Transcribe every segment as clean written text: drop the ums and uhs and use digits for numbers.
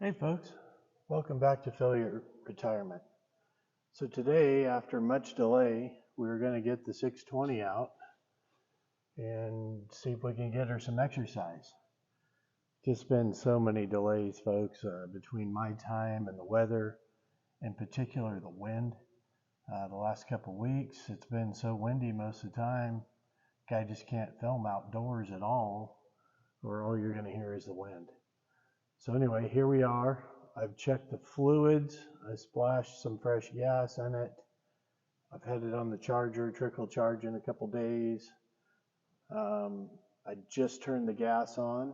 Hey folks, welcome back to Failure Retirement. So today, after much delay, we're going to get the 620 out and see if we can get her some exercise. Just been so many delays, folks, between my time and the weather, in particular the wind. The last couple weeks, it's been so windy most of the time, guy just can't film outdoors at all, or all you're going to hear is the wind. So anyway, here we are. I've checked the fluids. I splashed some fresh gas in it. I've had it on the charger, trickle charge in a couple days. I just turned the gas on.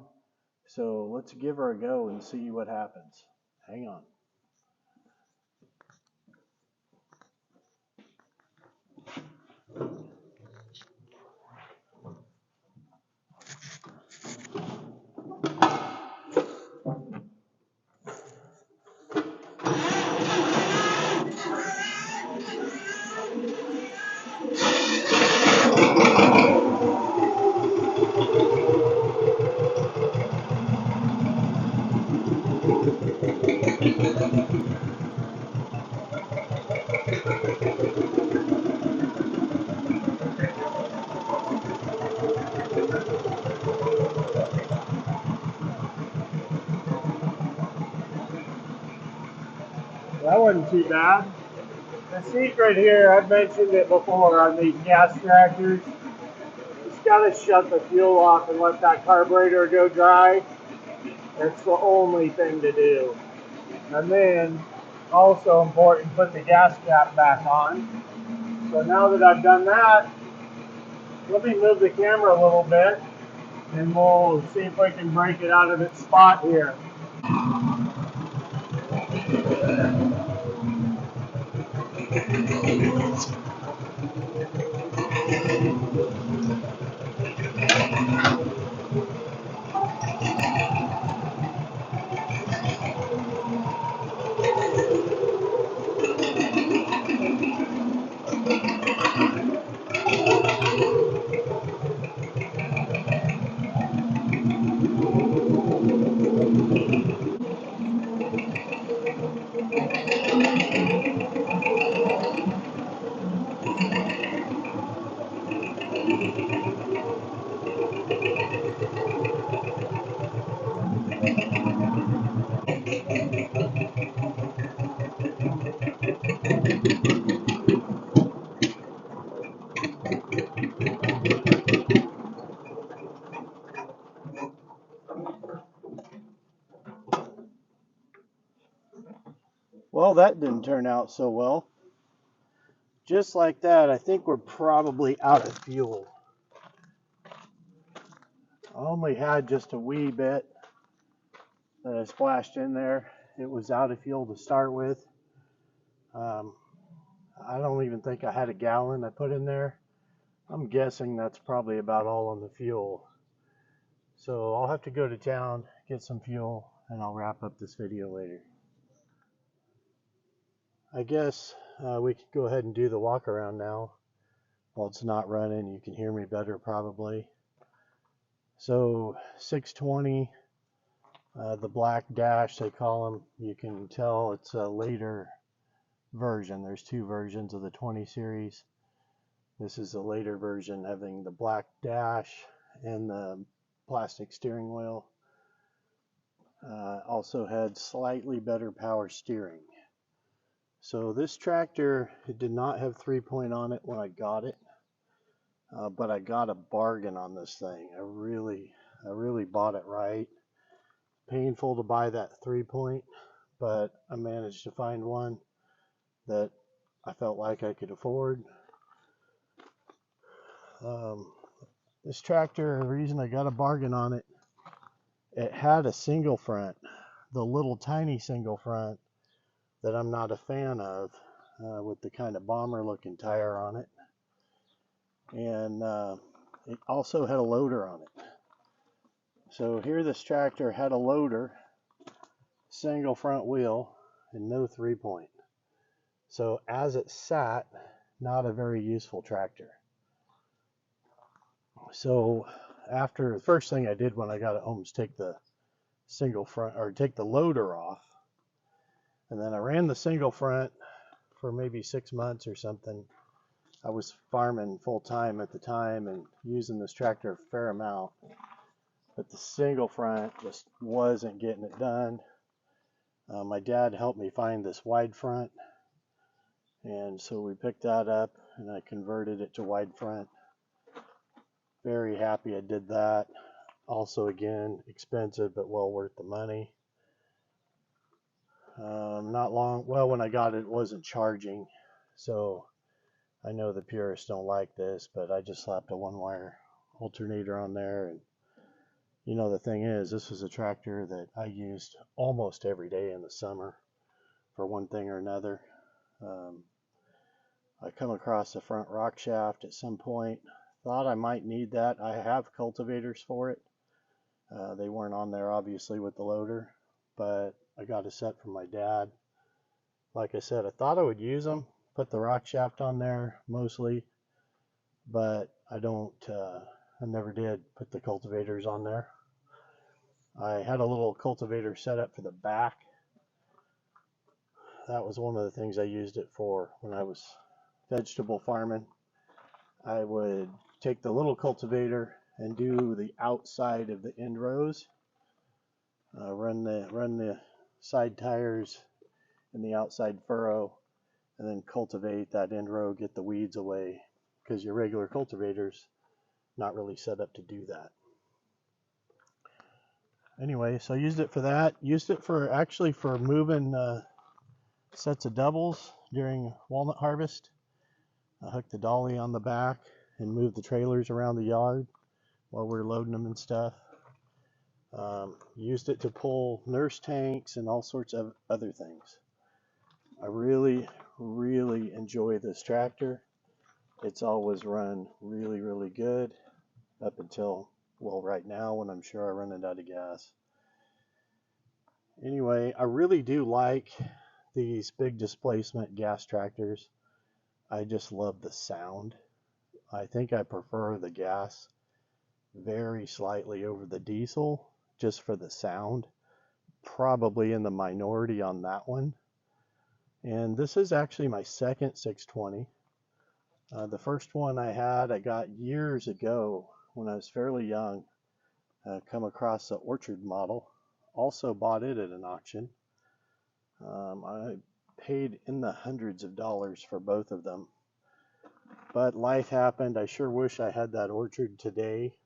So let's give her a go and see what happens. Hang on. That wasn't too bad. The secret here, I've mentioned it before on these gas tractors, you just got to shut the fuel off and let that carburetor go dry. That's the only thing to do. And then, also important, put the gas cap back on. So now that I've done that, let me move the camera a little bit and we'll see if we can break it out of its spot here. Well, that didn't turn out so well. Just like that, I think we're probably out of fuel. I only had just a wee bit that I splashed in there. It was out of fuel to start with. I don't even think I had a gallon I put in there. I'm guessing that's probably about all on the fuel. So I'll have to go to town, get some fuel, and I'll wrap up this video later. I guess we could go ahead and do the walk around now. While it's not running, you can hear me better probably. So 620, the black dash they call them, you can tell it's a later version. There's two versions of the 20 series. This is a later version having the black dash and the plastic steering wheel. Also had slightly better power steering. So this tractor, it did not have 3-point on it when I got it, but I got a bargain on this thing. I really bought it right. Painful to buy that 3-point, but I managed to find one that I felt like I could afford. This tractor, the reason I got a bargain on it, it had a single front, the little tiny single front that I'm not a fan of, with the kind of bomber looking tire on it. And it also had a loader on it. So here this tractor had a loader, single front wheel, and no 3-point. So as it sat, not a very useful tractor. So after the first thing I did when I got it home was take the single front, or take the loader off. And then I ran the single front for maybe 6 months or something. I was farming full time at the time and using this tractor a fair amount, but the single front just wasn't getting it done. My dad helped me find this wide front, and so we picked that up and I converted it to wide front. Very happy I did that. Also, again, expensive but well worth the money. Not long, well, when I got it, it wasn't charging, so I know the purists don't like this, but I just slapped a 1-wire alternator on there. And you know, the thing is, this was a tractor that I used almost every day in the summer for one thing or another. I come across the front rock shaft at some point, thought I might need that. I have cultivators for it. They weren't on there obviously with the loader, but I got a set from my dad. Like I said, I thought I would use them, put the rock shaft on there mostly, but I never did put the cultivators on there. I had a little cultivator set up for the back. That was one of the things I used it for when I was vegetable farming. I would take the little cultivator and do the outside of the end rows, run the side tires in the outside furrow, and then cultivate that end row, get the weeds away, because your regular cultivator's not really set up to do that. Anyway, so I used it for that. Used it for actually for moving sets of doubles during walnut harvest. I hooked the dolly on the back and moved the trailers around the yard while we were loading them and stuff. Used it to pull nurse tanks and all sorts of other things. I really, really enjoy this tractor. It's always run really, really good up until, well, right now when I'm sure I run it out of gas. Anyway, I really do like these big displacement gas tractors. I just love the sound. I think I prefer the gas very slightly over the diesel just for the sound. Probably in the minority on that one. And this is actually my second 620. The first one I got years ago when I was fairly young. Come across the Orchard model. Also bought it at an auction. I paid in the hundreds of dollars for both of them. But life happened. I sure wish I had that Orchard today.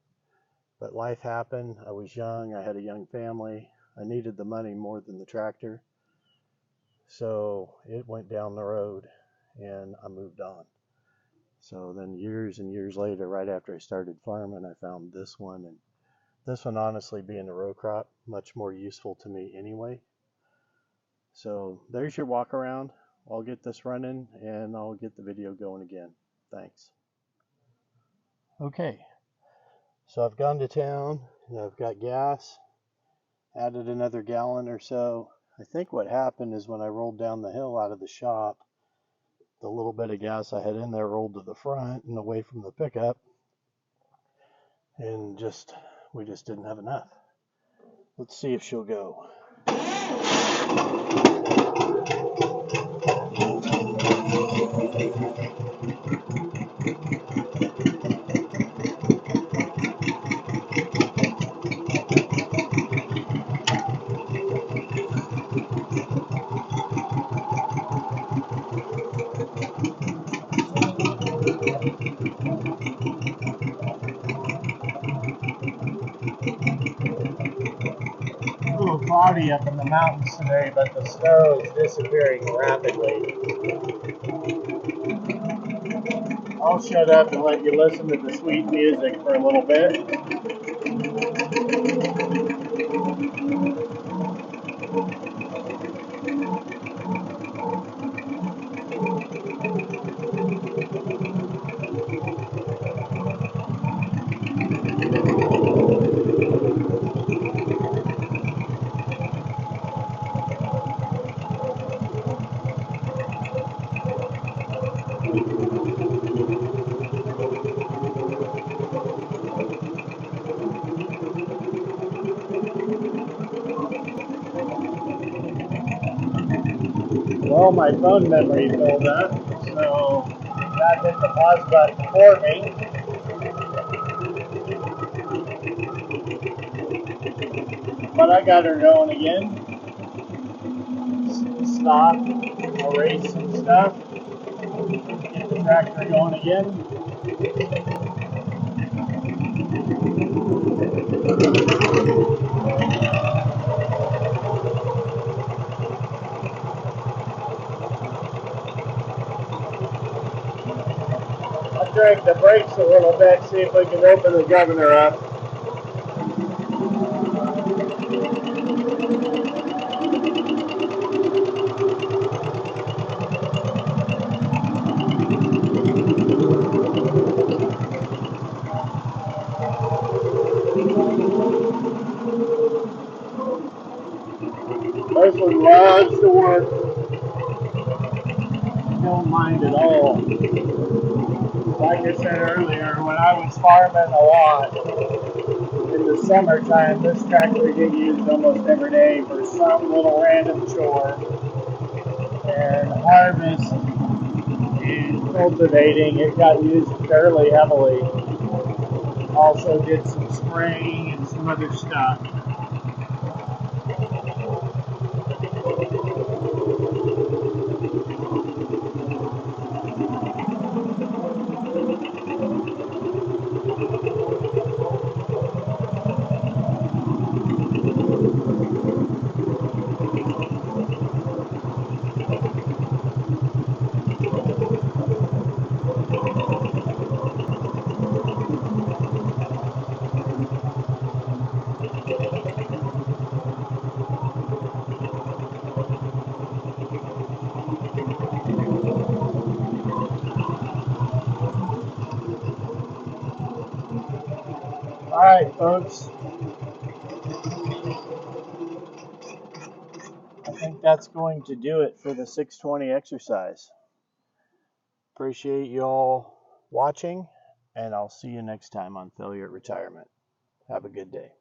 But life happened. I was young. I had a young family. I needed the money more than the tractor. So it went down the road and I moved on. So then years and years later, right after I started farming, I found this one. And this one, honestly, being a row crop, much more useful to me anyway. So there's your walk around. I'll get this running and I'll get the video going again. Thanks. Okay, so I've gone to town and I've got gas, added another gallon or so. I think what happened is when I rolled down the hill out of the shop, the little bit of gas I had in there rolled to the front and away from the pickup, and we just didn't have enough. Let's see if she'll go. A little cloudy up in the mountains today, but the snow is disappearing rapidly. I'll shut up and let you listen to the sweet music for a little bit. Well, my phone memory filled up, so that hit the pause button for me. But I got her going again. Stop, erase some stuff, get the tractor going again. I'll drag the brakes a little bit, see if we can open the governor up. This one loves to work. Don't mind at all. Like I said earlier, when I was farming a lot, in the summertime, this tractor get used almost every day for some little random chore. And harvest and cultivating, it got used fairly heavily. Also did some spraying and some other stuff. Alright folks, I think that's going to do it for the 620 exercise. Appreciate you all watching, and I'll see you next time on Failure at Retirement. Have a good day.